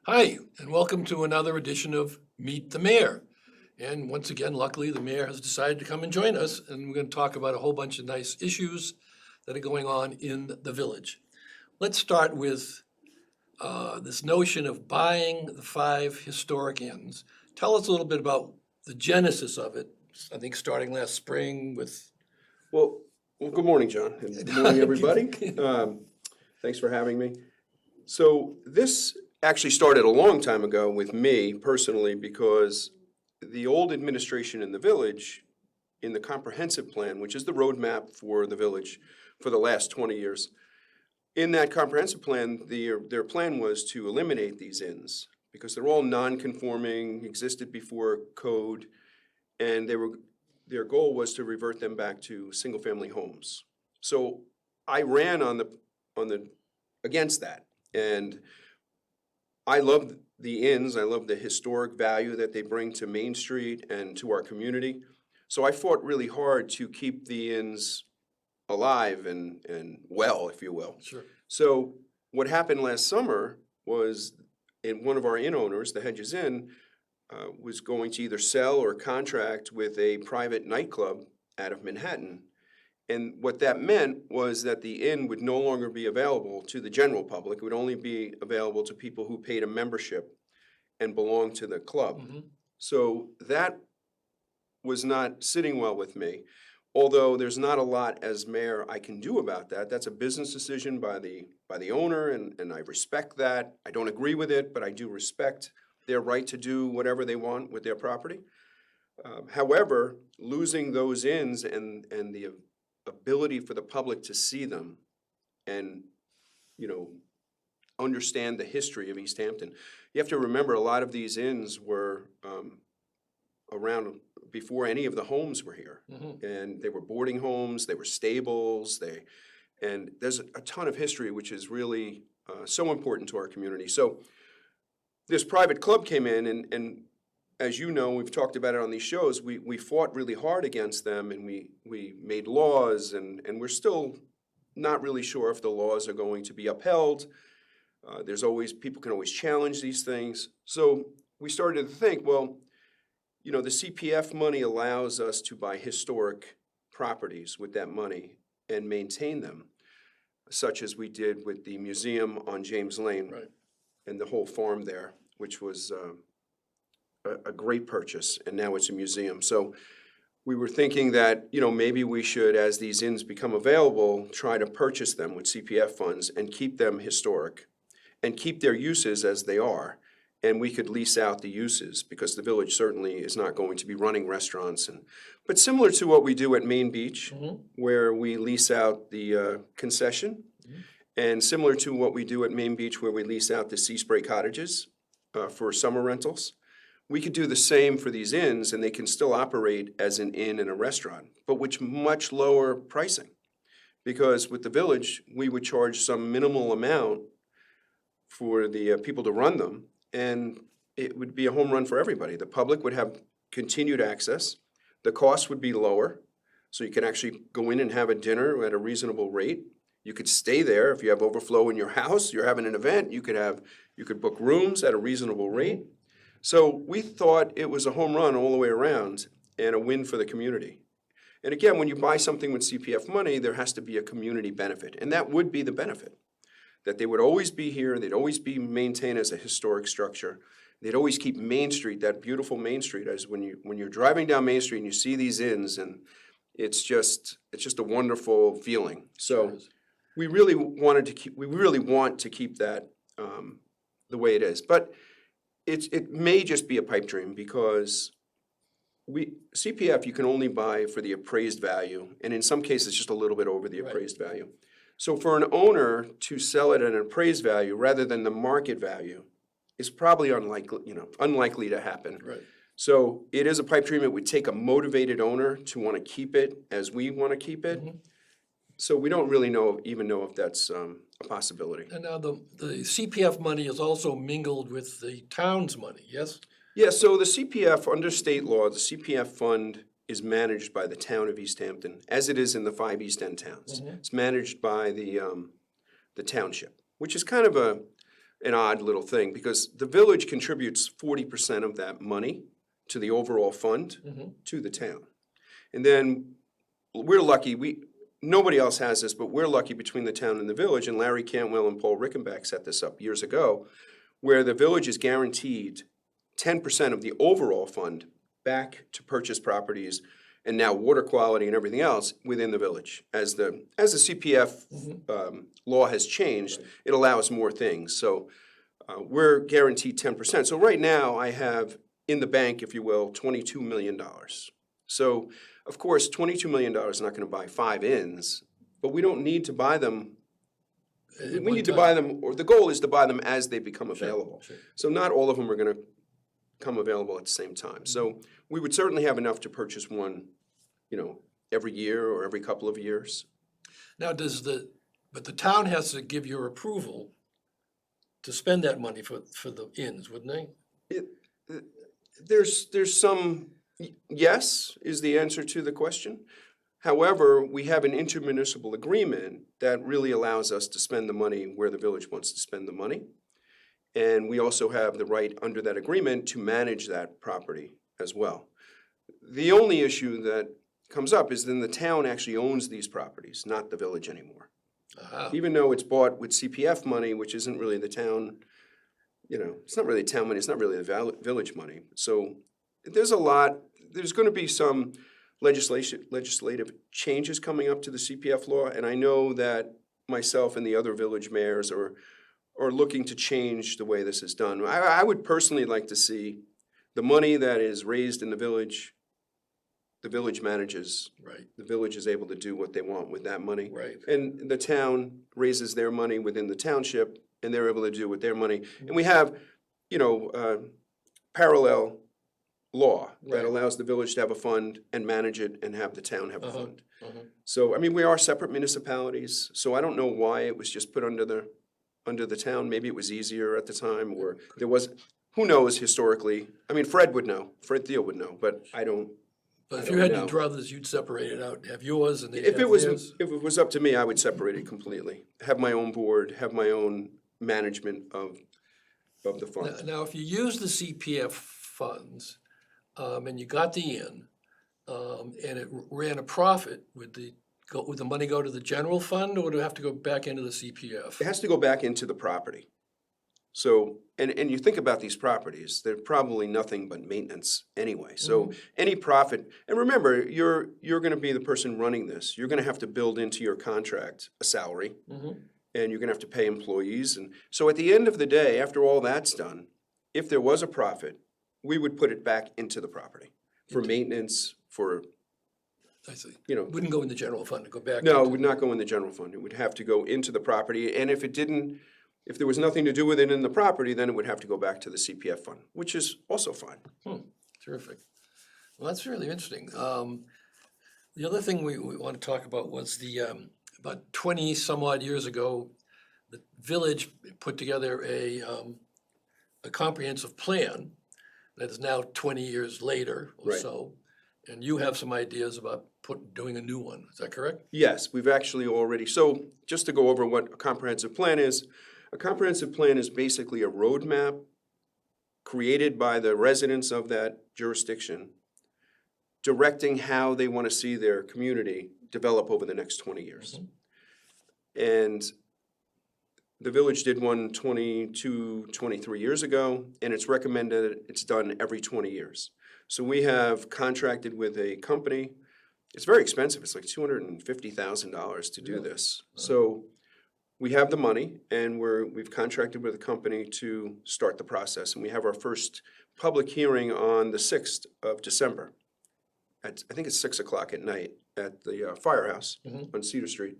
Hi, and welcome to another edition of Meet the Mayor. And once again, luckily, the mayor has decided to come and join us, and we're going to talk about a whole bunch of nice issues that are going on in the village. Let's start with this notion of buying the five historic inns. Tell us a little bit about the genesis of it. I think starting last spring with. Well, good morning, John, and good morning, everybody. Thanks for having me. So this actually started a long time ago with me personally because the old administration in the village, in the comprehensive plan, which is the roadmap for the village for the last 20 years, in that comprehensive plan, their plan was to eliminate these inns because they're all non-conforming, existed before code, and their goal was to revert them back to single-family homes. So I ran on the against that, and I love the inns. I love the historic value that they bring to Main Street and to our community. So I fought really hard to keep the inns alive and well, if you will. Sure. So what happened last summer was, in one of our inn owners, the Hedges Inn, was going to either sell or contract with a private nightclub out of Manhattan. And what that meant was that the inn would no longer be available to the general public. It would only be available to people who paid a membership and belonged to the club. Mm-hmm. So that was not sitting well with me. Although there's not a lot as mayor I can do about that. That's a business decision by the owner, and I respect that. I don't agree with it, but I do respect their right to do whatever they want with their property. However, losing those inns and the ability for the public to see them and, understand the history of East Hampton. You have to remember a lot of these inns were around before any of the homes were here. Mm-hmm. And they were boarding homes, they were stables, and there's a ton of history which is really so important to our community. So this private club came in, and as you know, we've talked about it on these shows, we fought really hard against them, and we made laws, and we're still not really sure if the laws are going to be upheld. People can always challenge these things. So we started to think, well, the CPF money allows us to buy historic properties with that money and maintain them, such as we did with the museum on James Lane. Right. And the whole farm there, which was a great purchase, and now it's a museum. So we were thinking that, maybe we should, as these inns become available, try to purchase them with CPF funds and keep them historic and keep their uses as they are. And we could lease out the uses because the village certainly is not going to be running restaurants. But similar to what we do at Main Beach, Mm-hmm. where we lease out the concession, and similar to what we do at Main Beach, where we lease out the Sea Spray cottages for summer rentals, we could do the same for these inns, and they can still operate as an inn and a restaurant, but with much lower pricing. Because with the village, we would charge some minimal amount for the people to run them, and it would be a home run for everybody. The public would have continued access. The cost would be lower, so you can actually go in and have a dinner at a reasonable rate. You could stay there if you have overflow in your house, you're having an event, you could book rooms at a reasonable rate. So we thought it was a home run all the way around and a win for the community. And again, when you buy something with CPF money, there has to be a community benefit, and that would be the benefit. That they would always be here, they'd always be maintained as a historic structure. They'd always keep Main Street, that beautiful Main Street, as when you're driving down Main Street and you see these inns, and it's just a wonderful feeling. So we really want to keep that the way it is. But it may just be a pipe dream because CPF you can only buy for the appraised value, and in some cases just a little bit over the appraised value. So for an owner to sell it at an appraised value rather than the market value is probably unlikely to happen. Right. So it is a pipe dream. It would take a motivated owner to want to keep it as we want to keep it. Mm-hmm. So we don't really even know if that's a possibility. And now the CPF money is also mingled with the town's money, yes? Yeah, so the CPF, under state law, the CPF fund is managed by the town of East Hampton, as it is in the 5 East End towns. Mhm. It's managed by the township, which is kind of an odd little thing, because the village contributes 40% of that money to the overall fund to the town. And then we're lucky, nobody else has this, but we're lucky between the town and the village, and Larry Cantwell and Paul Rickenbach set this up years ago, where the village is guaranteed 10% of the overall fund back to purchase properties and now water quality and everything else within the village. As the CPF law has changed, it allows more things. So we're guaranteed 10%. So right now I have in the bank, if you will, $22 million. So of course, $22 million is not going to buy 5 inns, but we don't need to buy them. We need to buy them, or the goal is to buy them as they become available. Sure. So not all of them are going to come available at the same time. So we would certainly have enough to purchase one, every year or every couple of years. Now, but the town has to give your approval to spend that money for the inns, wouldn't they? There's some, yes, is the answer to the question. However, we have an intermunicipal agreement that really allows us to spend the money where the village wants to spend the money. And we also have the right under that agreement to manage that property as well. The only issue that comes up is then the town actually owns these properties, not the village anymore. Even though it's bought with CPF money, which isn't really the town, it's not really town money, it's not really the village money. So there's going to be some legislative changes coming up to the CPF law, and I know that myself and the other village mayors are looking to change the way this is done. I would personally like to see the money that is raised in the village manages. Right. The village is able to do what they want with that money. Right. And the town raises their money within the township, and they're able to do with their money. And we have, parallel law that allows the village to have a fund and manage it and have the town have a fund. So, we are separate municipalities, so I don't know why it was just put under the town. Maybe it was easier at the time, or there was, who knows historically. Fred would know, Fred Thiel would know, but I don't. But if you had your druthers, you'd separate it out and have yours and they'd If have theirs. it was up to me, I would separate it completely. Have my own board, have my own management of the fund. Now, if you use the CPF funds, and you got the inn, and it ran a profit, would the money go to the general fund, or would it have to go back into the CPF? It has to go back into the property. So, and you think about these properties, they're probably nothing but maintenance anyway. So any profit, and remember, you're gonna be the person running this. You're gonna have to build into your contract a salary, and you're gonna have to pay employees. And so at the end of the day, after all that's done, if there was a profit, we would put it back into the property for maintenance, for, I see. Wouldn't go in the general fund, to go back. No, it would not go in the general fund. It would have to go into the property, and if there was nothing to do with it in the property, then it would have to go back to the CPF fund, which is also fine. Terrific. Well, that's really interesting. The other thing we want to talk about was about 20 some odd years ago, the village put together a comprehensive plan that is now 20 years later or so. And you have some ideas about doing a new one, is that correct? Yes, we've actually already, so just to go over what a comprehensive plan is basically a roadmap created by the residents of that jurisdiction, directing how they want to see their community develop over the next 20 years. And the village did one 22, 23 years ago, and it's recommended it's done every 20 years. So we have contracted with a company. It's very expensive. It's like $250,000 to do this. So we have the money, and we've contracted with a company to start the process. And we have our first public hearing on the 6th of December. I think it's 6 o'clock at night at the firehouse on Cedar Street.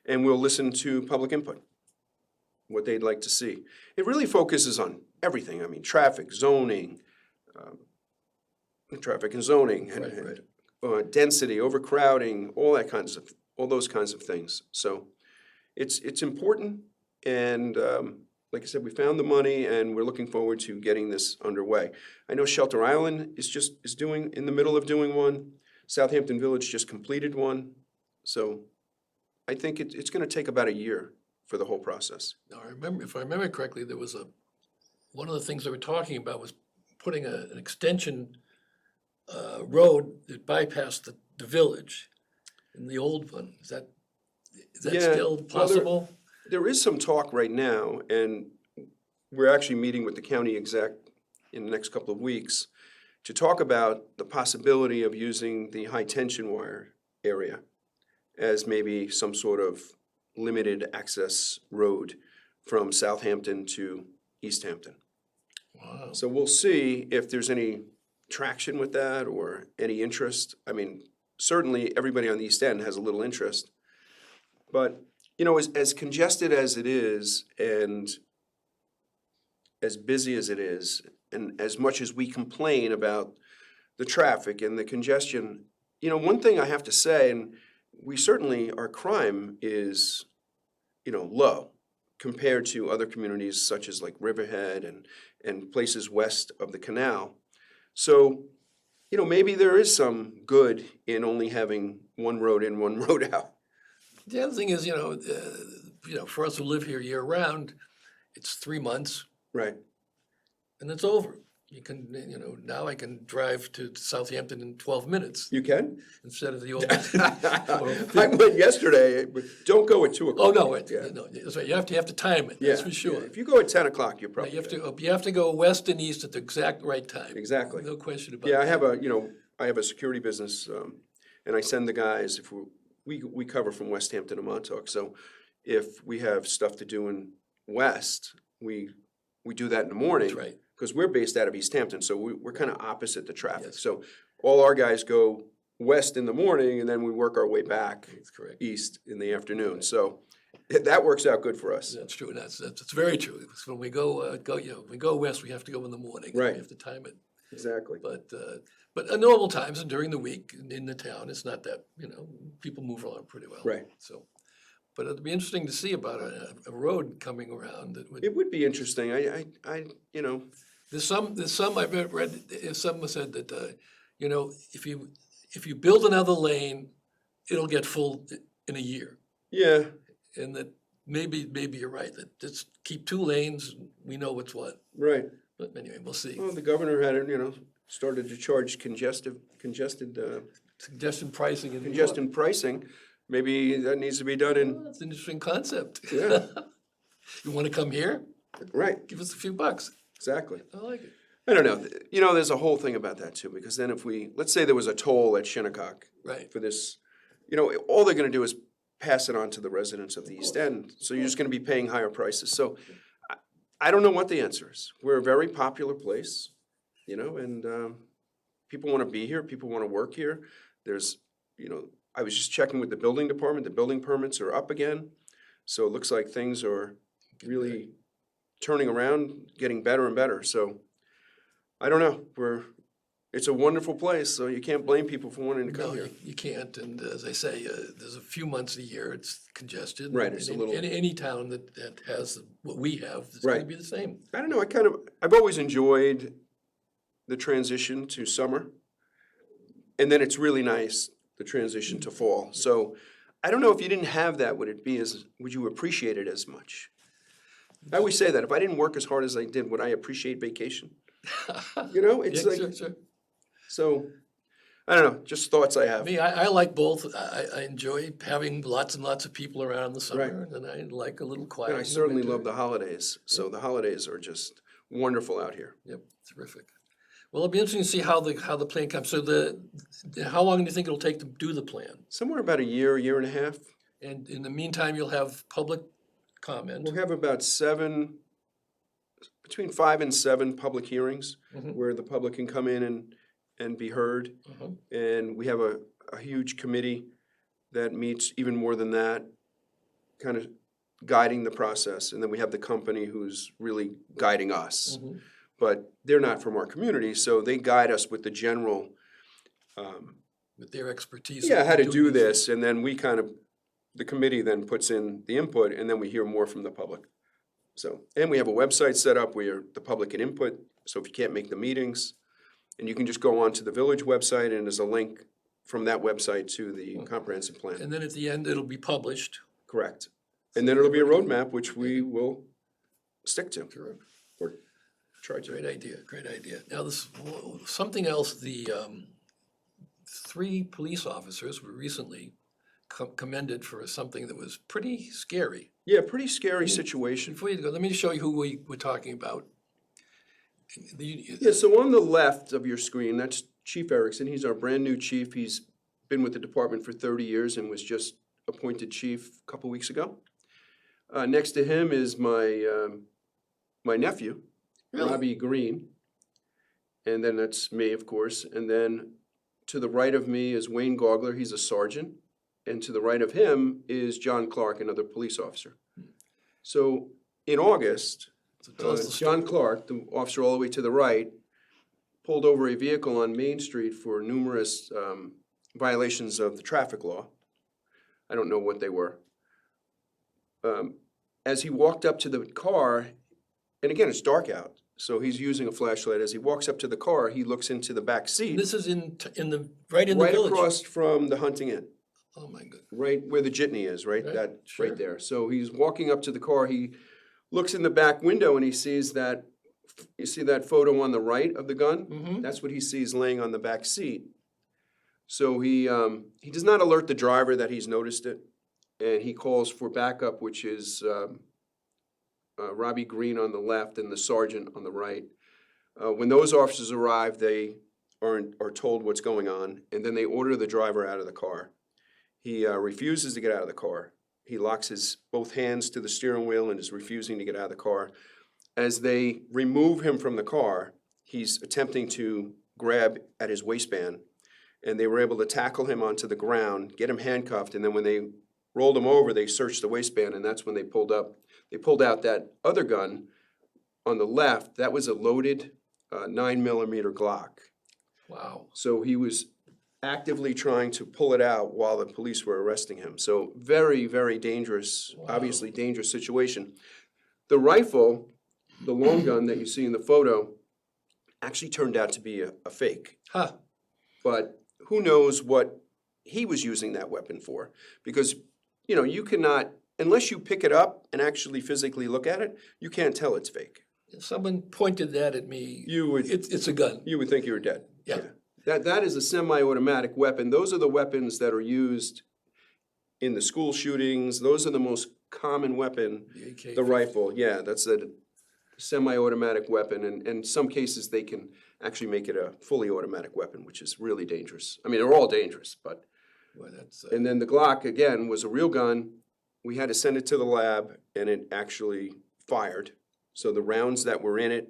And we'll listen to public input, what they'd like to see. It really focuses on everything. Traffic, zoning, traffic and zoning, and density, overcrowding, all those kinds of things. So it's important, and like I said, we found the money, and we're looking forward to getting this underway. I know Shelter Island is in the middle of doing one. Southampton Village just completed one. So I think it's going to take about a year for the whole process. Now, if I remember correctly, there was one of the things they were talking about was putting an extension road that bypassed the village in the old one. Is that Yeah, still well, possible? There is some talk right now, and we're actually meeting with the county exec in the next couple of weeks to talk about the possibility of using the high-tension wire area as maybe some sort of limited access road from Southampton to East Hampton. Wow. So we'll see if there's any traction with that or any interest. I mean, certainly everybody on the East End has a little interest. But, you know, as congested as it is and as busy as it is, and as much as we complain about the traffic and the congestion, you know, one thing I have to say, and we certainly, our crime is, you know, low compared to other communities such as like Riverhead and places west of the canal. So, you know, maybe there is some good in only having one road in, one road out. The other thing is, for us who live here year round, it's 3 months Right. and it's over. You can, now I can drive to Southampton in 12 minutes You can? instead of the old. I went yesterday, but don't go at 2 o'clock. Oh, no, Yeah. no, that's right. You have to time it, Yeah, that's for sure. yeah. If you go at 10 o'clock, you're probably You have good. you have to go west and east at the exact right time. Exactly. No question about Yeah, that. I have a security business, and I send the guys, if we cover from West Hampton to Montauk, so if we have stuff to do in west, we do that in the morning. That's right. Because we're based out of East Hampton, so we're kind of opposite the traffic. Yes. So all our guys go west in the morning, and then we work our way back That's correct. east in the afternoon. So that works out good for us. That's true, and that's very true. Because when we go west, we have to go in the morning. Right. We have to time it. Exactly. But at normal times and during the week in the town, it's not that, people move along pretty well. Right. So, but it'd be interesting to see about a road coming around that would. It would be interesting. There's some I've read. Some said that if you build another lane, it'll get full in a year, Yeah, and that maybe you're right. That just keep 2 lanes. We know what's what. right. But anyway, we'll see. Well, the governor had, started to charge congestion pricing. Maybe that needs to be done in, That's an interesting concept. yeah, You want to come here? right, Give us a few bucks. exactly. I like it. I don't know. There's a whole thing about that too, because then let's say there was a toll at Shinnecock Right. for this, all they're gonna do is pass it on to the residents of the East End. So you're just gonna be paying higher prices. So I don't know what the answer is. We're a very popular place, and people wanna be here, people wanna work here. There's, I was just checking with the building department, the building permits are up again. So it looks like things are really turning around, getting better and better. So I don't know. It's a wonderful place, so you can't blame people for wanting to come No, here. you can't. And as I say, there's a few months a year it's congested. Right, it's a little- Any town that has what we have, it's Right. going to be the same. I don't know. I've always enjoyed the transition to summer, and then it's really nice the transition to fall. So I don't know if you didn't have that, would you appreciate it as much? I always say that if I didn't work as hard as I did, would I appreciate vacation? It's Yeah, like sure. so. I don't know. Just thoughts I have. Me, I like both. I enjoy having lots and lots of people around in the summer, and I like a little quiet. And I in the certainly winter. love the holidays. So the holidays are just wonderful out here. Yep, terrific. Well, it'll be interesting to see how the plan comes. So how long do you think it'll take to do the plan? Somewhere about a year and a half. And in the meantime, you'll have public comment. We'll have about between 5 and 7 public hearings Mhm. where the public can come in and be heard. Mhm. And we have a huge committee that meets even more than that, kind of guiding the process. And then we have the company who's really guiding us. Mhm. But they're not from our community, so they guide us with the general, With their expertise. how to in do doing these this. And then the committee then puts in the input, and then we hear more from the public. So, and we have a website set up where the public can input, so if you can't make the meetings, and you can just go onto the village website, and there's a link from that website to the comprehensive things. plan. And then at the end, it'll be published. Correct. And then it'll be a roadmap, which we will stick to, Sure. or try to. Great idea, great idea. Now, this, something else, the 3 police officers were recently commended for something that was pretty scary. Yeah, pretty scary situation. Before you go, let me show you who we were talking about. Yeah, so on the left of your screen, that's Chief Erickson. He's our brand new chief. He's been with the department for 30 years and was just appointed chief a couple weeks ago. Next to him is my nephew, Really? Robbie Green. And then that's me, of course. And then to the right of me is Wayne Gaugler. He's a sergeant. And to the right of him is John Clark, another police officer. So in August, So tell us the story. John Clark, the officer all the way to the right, pulled over a vehicle on Main Street for numerous violations of the traffic law. I don't know what they were. As he walked up to the car, and again, it's dark out, so he's using a flashlight. As he walks up to the car, he looks into the back seat, This is in the, right in the right village. across from the Hunting Inn, Oh, my goodness. right where the jitney is, right? Right, That sure. right there. So he's walking up to the car. He looks in the back window and he sees that. You see that photo on the right of the gun? Mm-hmm. That's what he sees laying on the back seat. So he does not alert the driver that he's noticed it, and he calls for backup, which is Robbie Green on the left and the sergeant on the right. When those officers arrive, they are told what's going on, and then they order the driver out of the car. He refuses to get out of the car. He locks his both hands to the steering wheel and is refusing to get out of the car. As they remove him from the car, he's attempting to grab at his waistband, and they were able to tackle him onto the ground, get him handcuffed, and then when they rolled him over, they searched the waistband, and that's when they pulled out that other gun on the left. That was a loaded 9mm Glock. Wow. So he was actively trying to pull it out while the police were arresting him. So very, very dangerous, Wow. obviously dangerous situation. The rifle, the long gun that you see in the photo, actually turned out to be a fake. Huh. But who knows what he was using that weapon for? Because, you cannot, unless you pick it up and actually physically look at it, you can't tell it's fake. If someone pointed that at me, You would it's a gun. you would think you were dead. Yeah. That is a semi-automatic weapon. Those are the weapons that are used in the school shootings. Those are the most common weapon. The AK. The rifle, yeah, that's a semi-automatic weapon, and in some cases they can actually make it a fully automatic weapon, which is really dangerous. I mean, they're all dangerous, but. Boy, that's, And then the Glock, again, was a real gun. We had to send it to the lab, and it actually fired. So the rounds that were in it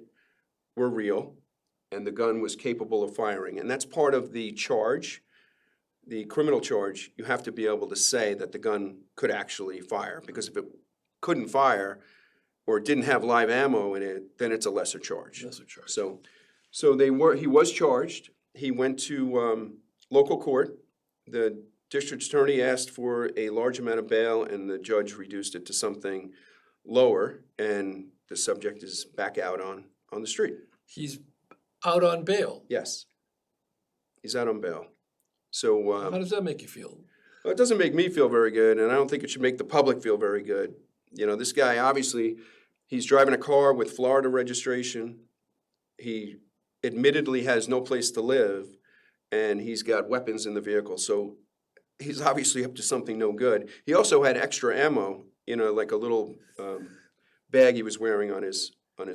were real, and the gun was capable of firing. And that's part of the charge, the criminal charge. You have to be able to say that the gun could actually fire, because if it couldn't fire or didn't have live ammo in it, then it's a lesser charge. that's a charge. So he was charged. He went to local court. The district attorney asked for a large amount of bail, and the judge reduced it to something lower, and the subject is back out on the street. He's out on bail. Yes. He's out on bail. So How does that make you feel? well, it doesn't make me feel very good, and I don't think it should make the public feel very good. This guy, obviously, he's driving a car with Florida registration. He admittedly has no place to live, and he's got weapons in the vehicle. So he's obviously up to something no good. He also had extra ammo, like a little bag he was wearing on his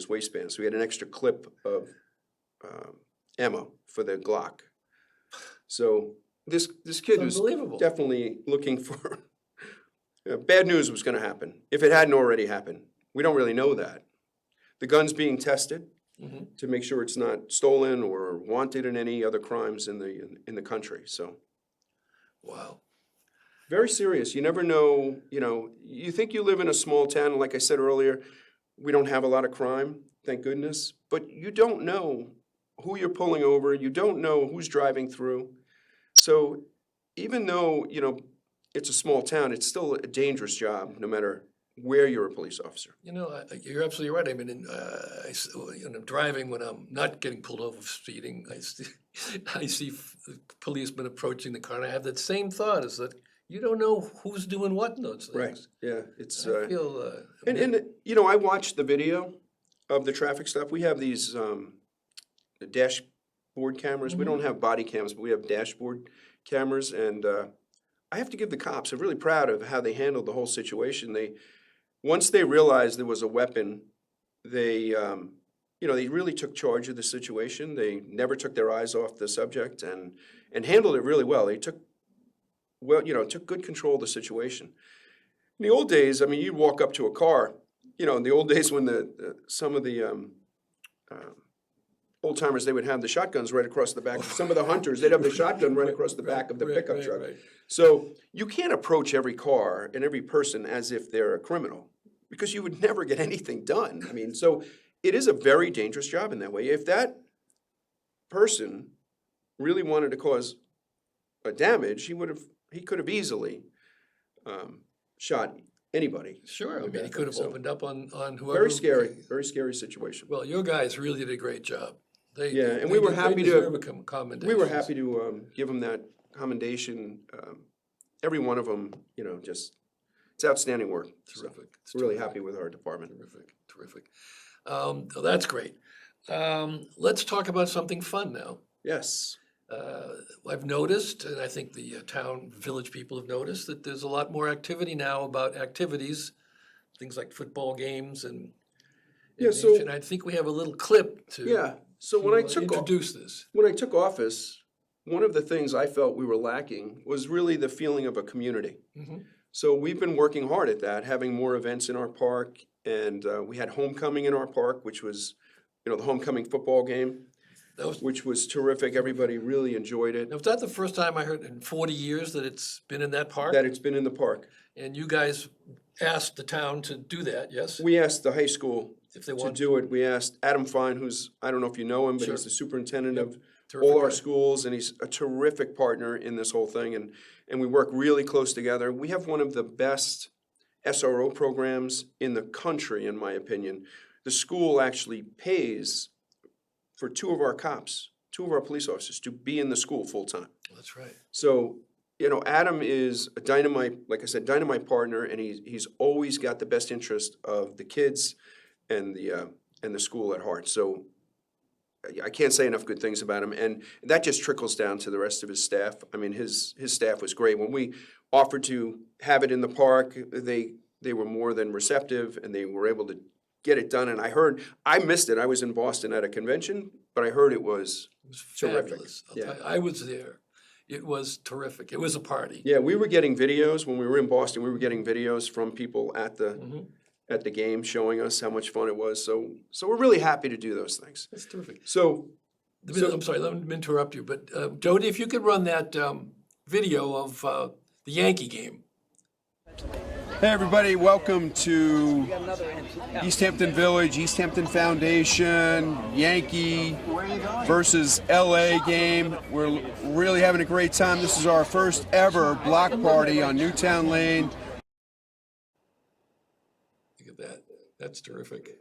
waistband. So he had an extra clip of ammo for the Glock. So this kid was Unbelievable. definitely looking for bad news was going to happen if it hadn't already happened. We don't really know that. The gun's being tested to make sure it's not stolen or wanted in any other crimes in the country. So Wow. very serious. You never know. You think you live in a small town, and like I said earlier, we don't have a lot of crime, thank goodness. But you don't know who you're pulling over. You don't know who's driving through. So even though, it's a small town, it's still a dangerous job, no matter where you're a police officer. You're absolutely right. I mean, driving when I'm not getting pulled over for speeding, I see policemen approaching the car, and I have that same thought: is that you don't know who's doing what in those Right, things. yeah, it's, I feel, and, you know, I watched the video of the traffic stuff. We have these, dashboard cameras. We don't have body cams, but we have dashboard cameras, and, I have to give the cops, I'm really proud of how they handled the whole situation. Once they realized there was a weapon, they, you know, they really took charge of the situation. They never took their eyes off the subject and handled it really well. They took, well, you know, took good control of the situation. In the old days, I mean, you'd walk up to a car, you know, in the old days when some of the old timers, they would have the shotguns right across the back. Some of the hunters, they'd have the shotgun right across the back of the pickup truck. Right. So you can't approach every car and every person as if they're a criminal, because you would never get anything done. I mean, so it is a very dangerous job in that way. If that person really wanted to cause a damage, he could have easily shot anybody. Sure, I like mean, he that. could have So, opened up on whoever. very scary situation. Well, your guys really did a great job. Yeah, and we were happy to- deserve a commendation. We were happy to give them that commendation. Every one of them, you know, just, it's outstanding work. So, Terrific. It's really terrific. happy with our department. Terrific. Well, that's great. Let's talk about something fun now. Yes. I've noticed, and I think the village people have noticed, that there's a lot more activity now about activities, things like football games and. Yeah, so- and I think we have a little clip to. Yeah, so when I to, took introduce this. When I took office, one of the things I felt we were lacking was really the feeling of a community. So we've been working hard at that, having more events in our park, and we had homecoming in our park, which was, you know, the homecoming football game, which was terrific. Everybody really enjoyed it. Now, was that the first time I heard in 40 years that it's been in that park? That it's been in the park. And you guys asked the town to do that, yes? We asked the high school If they to want. do it. We asked Adam Fine, who's, I don't know if you know him, but Sure. he's the superintendent of Terrific all our guy. schools, and he's a terrific partner in this whole thing, and we work really close together. We have one of the best SRO programs in the country, in my opinion. The school actually pays for two of our police officers to be in the school full-time. That's right. So, you know, Adam is a dynamite, like I said, dynamite partner, and he's always got the best interest of the kids and the school at heart. So I can't say enough good things about him, and that just trickles down to the rest of his staff. I mean, his staff was great. When we offered to have it in the park, they were more than receptive, and they were able to get it done. And I missed it. I was in Boston at a convention, but I heard it was terrific. Fabulous. I'll Yeah. tell you, I was there. It was terrific. It was a party. Yeah, we were getting videos when we were in Boston. We were getting videos from people at the game showing us how much fun it was. So we're really happy to do those things. That's terrific. So I'm sorry, let me interrupt you, but Jody, if you could run that video of the Yankee game. hey everybody, welcome to East Hampton Village, East Hampton Foundation, Yankee versus LA game. We're really having a great time. This is our first ever block party on Newtown Lane. Look at that. That's terrific.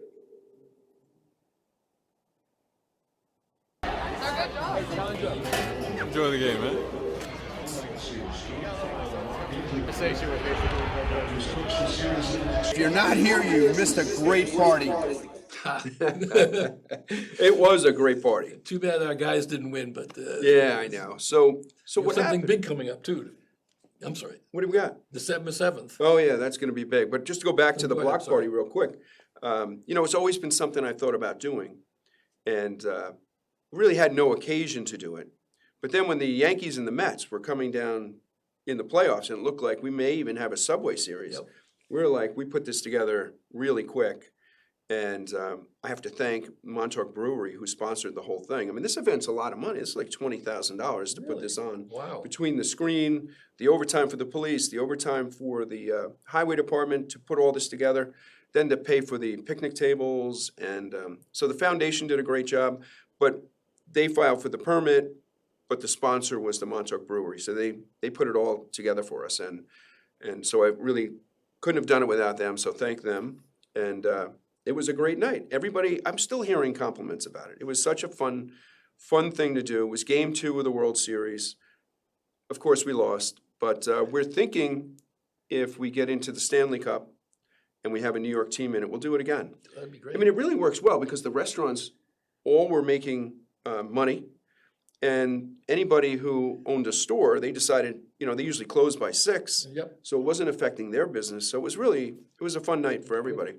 Enjoy the game, man. If you're not here, you missed a great party. It was a great party. Too bad our guys didn't win, but Yeah, I know. So there's what something happened? big coming up too. I'm sorry, What do we got? December 7th. Oh, yeah, that's gonna be big. But just to go back to the Go ahead, block sorry. party real quick. You know, it's always been something I thought about doing, and really had no occasion to do it. But then when the Yankees and the Mets were coming down in the playoffs, and it looked like we may even have a Subway Series, Yep. we put this together really quick. And I have to thank Montauk Brewery, who sponsored the whole thing. I mean, this event's a lot of money. It's like $20,000 to put this on. Wow. Between the screen, the overtime for the police, the overtime for the highway department to put all this together, then to pay for the picnic tables. And so the foundation did a great job, but they filed for the permit, but the sponsor was the Montauk Brewery. So they put it all together for us. And so I really couldn't have done it without them, so thank them. And it was a great night. Everybody, I'm still hearing compliments about it. It was such a fun thing to do. It was game 2 of the World Series. Of course, we lost, But we're thinking if we get into the Stanley Cup and we have a New York team in it, we'll do it again. That'd be I great. mean, it really works well because the restaurants all were making money. And anybody who owned a store, they decided, they usually close by 6. Yep. So it wasn't affecting their business. So it was a fun night for everybody.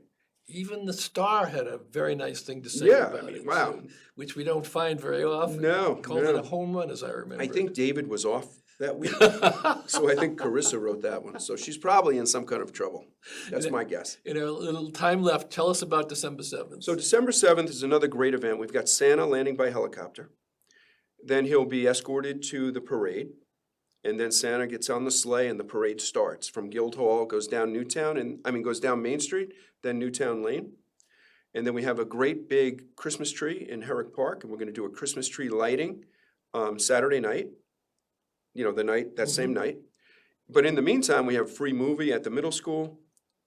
Even the Star had a very nice thing to say Yeah, about I mean, it. wow. So, which we don't find very often. No, Called no. it a home run, as I remember. I think David was off that week. So I think Carissa wrote that one. So she's probably in some kind of trouble. That's my guess. A little time left. Tell us about December 7th. So December 7th is another great event. We've got Santa landing by helicopter. Then he'll be escorted to the parade. And then Santa gets on the sleigh and the parade starts from Guildhall, goes down goes down Main Street, then Newtown Lane. And then we have a great big Christmas tree in Herrick Park, and we're gonna do a Christmas tree lighting Saturday night. That same night. But in the meantime, we have a free movie at the middle school.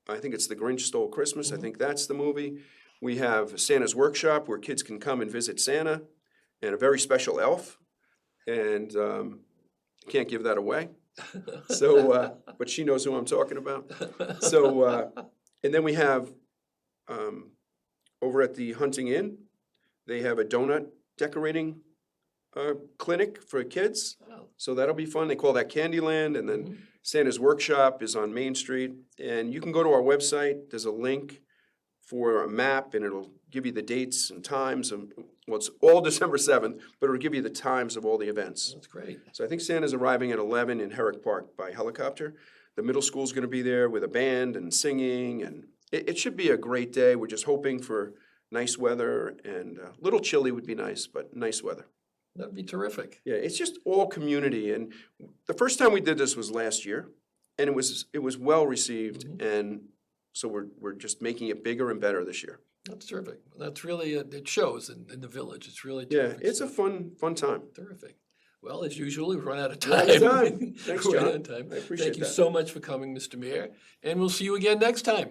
I think it's The Grinch Stole Christmas. I think that's the movie. We have Santa's Workshop where kids can come and visit Santa and a very special elf. And can't give that away. So, but she knows who I'm talking about. So, and then we have over at the Hunting Inn, they have a donut decorating clinic for kids. Oh. So that'll be fun. They call that Candyland. And then Santa's Workshop is on Main Street. And you can go to our website. There's a link for a map, and it'll give you the dates and times. It's all December 7th, but it'll give you the times of all the events. That's great. So I think Santa's arriving at 11 in Herrick Park by helicopter. The middle school's going to be there with a band and singing, and it should be a great day. We're just hoping for nice weather, and a little chilly would be nice, but nice weather. That'd be terrific. Yeah, it's just all community, and the first time we did this was last year, and it was well received, and so we're just making it bigger and better this year. That's terrific. That's really, it shows in the village. It's really Yeah, terrific. it's a fun time. Terrific. Well, as usual, we've run out of Run time. out of time. Thanks, We're John. out of time. I appreciate Thank you that. so much for coming, Mr. Mayor, and we'll see you again next time.